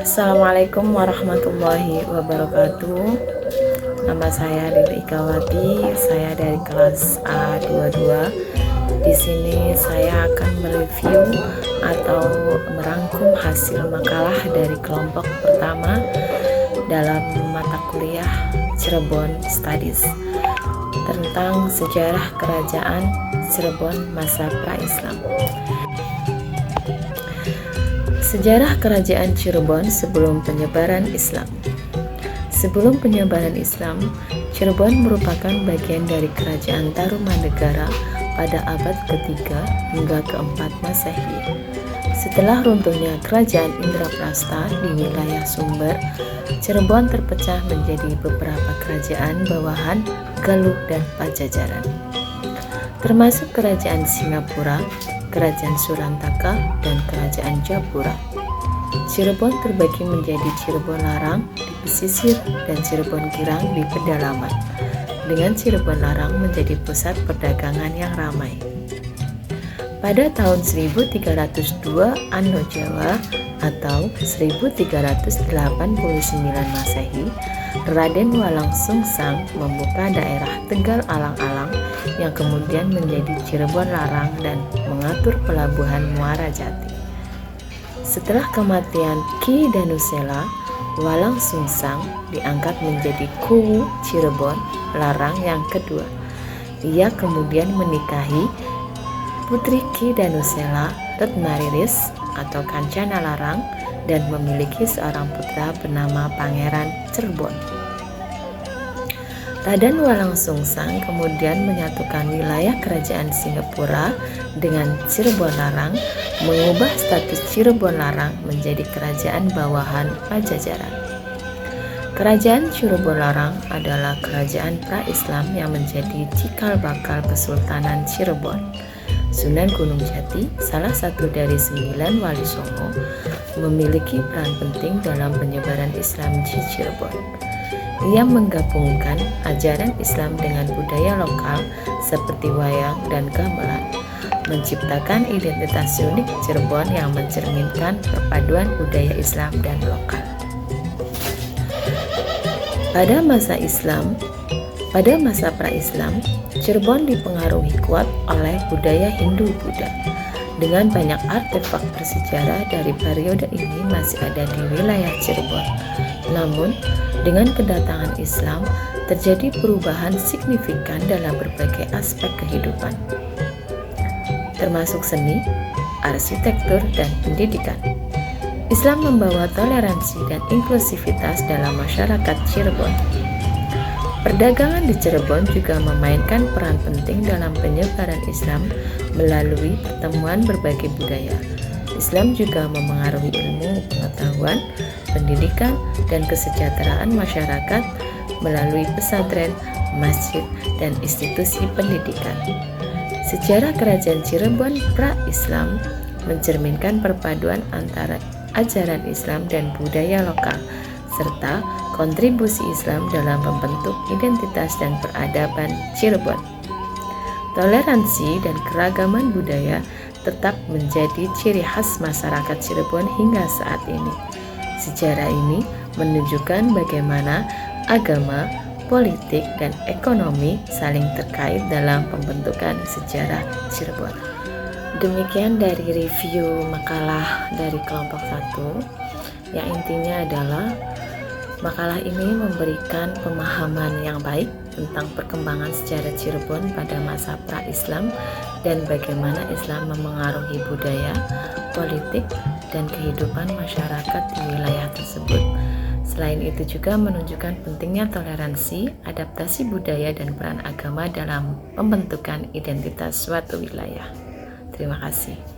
Assalamualaikum warahmatullahi wabarakatuh. Nama saya Lili Ikawati, saya dari kelas A22. Di sini saya akan mereview atau merangkum hasil makalah dari kelompok pertama dalam mata kuliah Cirebon Studies tentang sejarah kerajaan Cirebon masa pra-Islam. Sejarah kerajaan Cirebon sebelum penyebaran Islam. Sebelum penyebaran Islam, Cirebon merupakan bagian dari kerajaan Tarumanegara pada abad ketiga hingga keempat Masehi. Setelah runtuhnya kerajaan Indraprasta di wilayah Sumber, Cirebon terpecah menjadi beberapa kerajaan bawahan Galuh dan Pajajaran, termasuk kerajaan Singapura, kerajaan Surantaka, dan kerajaan Japura. Cirebon terbagi menjadi Cirebon Larang di pesisir dan Cirebon Girang di pedalaman, dengan Cirebon Larang menjadi pusat perdagangan yang ramai. Pada tahun 1302 Anno Jawa atau 1389 Masehi, Raden Walang Sungsang membuka daerah Tegal Alang-Alang yang kemudian menjadi Cirebon Larang dan mengatur pelabuhan Muara Jati. Setelah kematian Ki Danusela, Walang Sungsang diangkat menjadi Kuwu Cirebon Larang yang kedua. Ia kemudian menikahi putri Ki Danusela, Retnariris atau Kancana Larang, dan memiliki seorang putra bernama Pangeran Cirebon. Raden Walang Sungsang kemudian menyatukan wilayah kerajaan Singapura dengan Cirebon Larang, mengubah status Cirebon Larang menjadi kerajaan bawahan Pajajaran. Kerajaan Cirebon Larang adalah kerajaan pra-Islam yang menjadi cikal bakal Kesultanan Cirebon. Sunan Gunung Jati, salah satu dari 9 Wali Songo, memiliki peran penting dalam penyebaran Islam di Cirebon. Ia menggabungkan ajaran Islam dengan budaya lokal seperti wayang dan gamelan, menciptakan identitas unik Cirebon yang mencerminkan perpaduan budaya Islam dan lokal. Pada masa pra-Islam, Cirebon dipengaruhi kuat oleh budaya Hindu-Buddha. Dengan banyak artefak bersejarah dari periode ini masih ada di wilayah Cirebon. Namun, dengan kedatangan Islam, terjadi perubahan signifikan dalam berbagai aspek kehidupan, termasuk seni, arsitektur, dan pendidikan. Islam membawa toleransi dan inklusivitas dalam masyarakat Cirebon. Perdagangan di Cirebon juga memainkan peran penting dalam penyebaran Islam melalui pertemuan berbagai budaya. Islam juga memengaruhi ilmu pengetahuan, pendidikan, dan kesejahteraan masyarakat melalui pesantren, masjid, dan institusi pendidikan. Sejarah kerajaan Cirebon pra-Islam mencerminkan perpaduan antara ajaran Islam dan budaya lokal, serta kontribusi Islam dalam membentuk identitas dan peradaban Cirebon. Toleransi dan keragaman budaya tetap menjadi ciri khas masyarakat Cirebon hingga saat ini. Sejarah ini menunjukkan bagaimana agama, politik, dan ekonomi saling terkait dalam pembentukan sejarah Cirebon. Demikian dari review makalah dari kelompok 1, yang intinya adalah makalah ini memberikan pemahaman yang baik tentang perkembangan sejarah Cirebon pada masa pra-Islam dan bagaimana Islam memengaruhi budaya, politik, dan kehidupan masyarakat di wilayah tersebut. Selain itu juga menunjukkan pentingnya toleransi, adaptasi budaya, dan peran agama dalam pembentukan identitas suatu wilayah. Terima kasih.